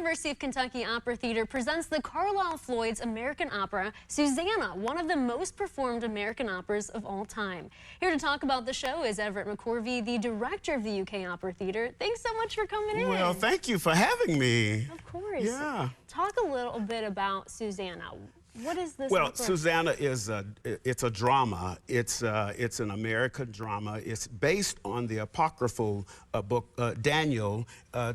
University of Kentucky Opera Theater presents the Carlisle Floyd's American opera, Susannah, one of the most performed American operas of all time. Here to talk about the show is Everett McCorvey, the director of the UK Opera Theater. Thanks so much for coming in. Well, thank you for having me. Of course. Yeah. Talk a little bit about Susannah. What is this Well, opera? Susannah is it's a drama. It's an American drama. It's based on the apocryphal book Daniel,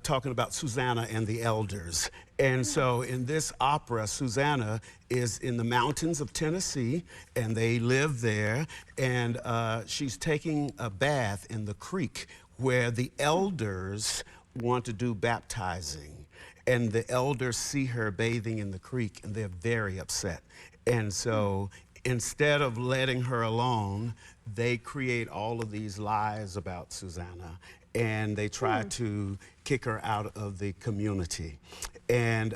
talking about Susannah and the elders. And so in this opera, Susannah is in the mountains of Tennessee, and they live there, and she's taking a bath in the creek where the elders want to do baptizing. And the elders see her bathing in the creek, and they're very upset. And so instead of letting her alone, they create all of these lies about Susannah, and they try to kick her out of the community. And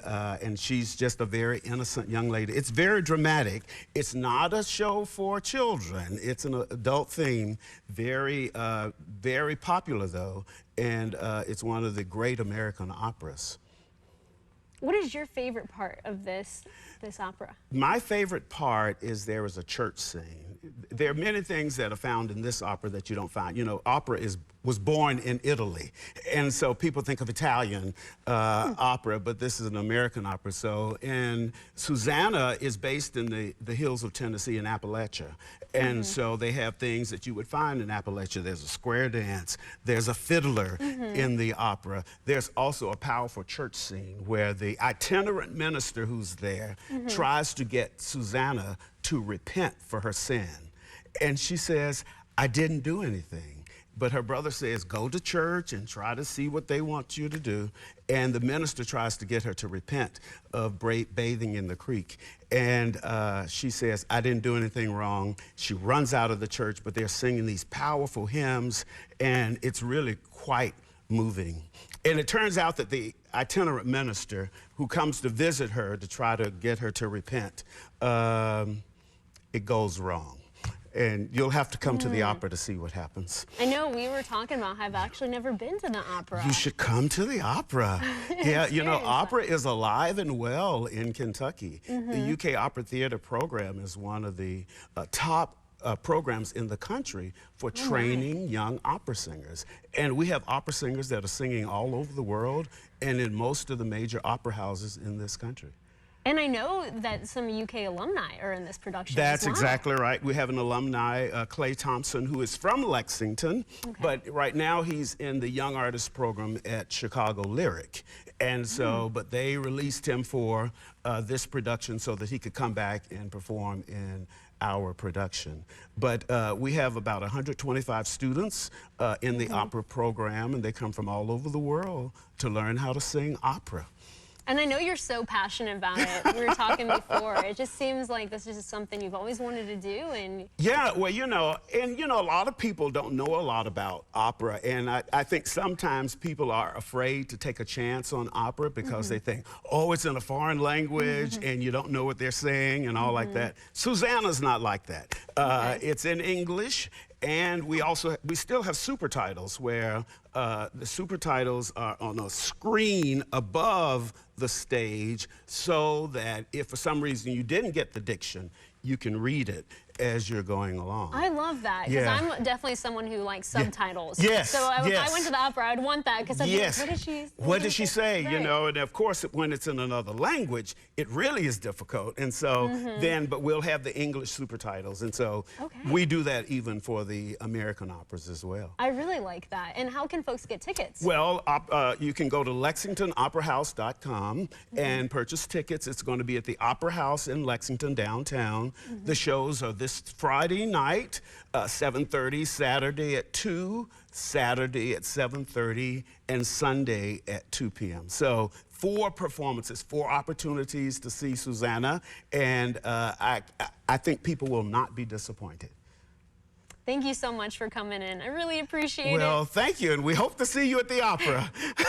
she's just a very innocent young lady. It's very dramatic. It's not a show for children. It's an adult theme, very, very popular though, and it's one of the great American operas. What is your favorite part of this opera? My favorite part is there is a church scene. There are many things that are found in this opera that you don't find. You know, opera was born in Italy, and so people think of Italian opera, but this is an American opera. So, and Susannah is based in the hills of Tennessee in Appalachia, and so they have things that you would find in Appalachia. There's a square dance, there's a fiddler in the opera. There's also a powerful church scene where the itinerant minister who's there tries to get Susannah to repent for her sin. And she says, I didn't do anything. But her brother says, go to church and try to see what they want you to do. And the minister tries to get her to repent of bathing in the creek. And she says, I didn't do anything wrong. She runs out of the church, but they're singing these powerful hymns, and it's really quite moving. And it turns out that the itinerant minister who comes to visit her to try to get her to repent, it goes wrong. And you'll have to come to the opera to see what happens. I know we were talking about how I've actually never been to the opera. You should come to the opera. Yeah, you know, opera is alive and well in Kentucky. The UK Opera Theater program is one of the top programs in the country for training young opera singers. And we have opera singers that are singing all over the world and in most of the major opera houses in this country. And I know that some UK alumni are in this production. That's as well. exactly right. We have an alumni, Clay Thompson, who is from Lexington, but right now he's in the Young Artist program at Chicago Lyric. And so, but they released him for this production so that he could come back and perform in our production. But we have about 125 students in the opera program, and they come from all over the world to learn how to sing opera. And I know you're so passionate about it. We were talking before. It just seems like this is just something you've always wanted to do. And yeah, well, you know, a lot of people don't know a lot about opera. And I think sometimes people are afraid to take a chance on opera because they think, oh, it's in a foreign language and you don't know what they're saying and all like that. Susannah's not like that. It's in English. And we still have super titles where the super titles are on a screen above the stage so that if for some reason you didn't get the diction, you can read it as you're going along. I love that, because I'm definitely someone who likes subtitles. Yes. So if I went to the opera, I'd want that, because I'd be like, what did she say? Right. You know, and of course, when it's in another language, it really is difficult. And so but we'll have the English super titles. And so we do that even for the American operas as well. I really like that. And how can folks get tickets? Well, you can go to LexingtonOperaHouse.com and purchase tickets. It's going to be at the Opera House in Lexington, downtown. The shows are this Friday night, 7:30, Saturday at 2, Saturday at 7:30, and Sunday at 2 p.m. So 4 performances, 4 opportunities to see Susannah, and I think people will not be disappointed. Thank you so much for coming in. I really appreciate it. Well, thank you, and we hope to see you at the opera.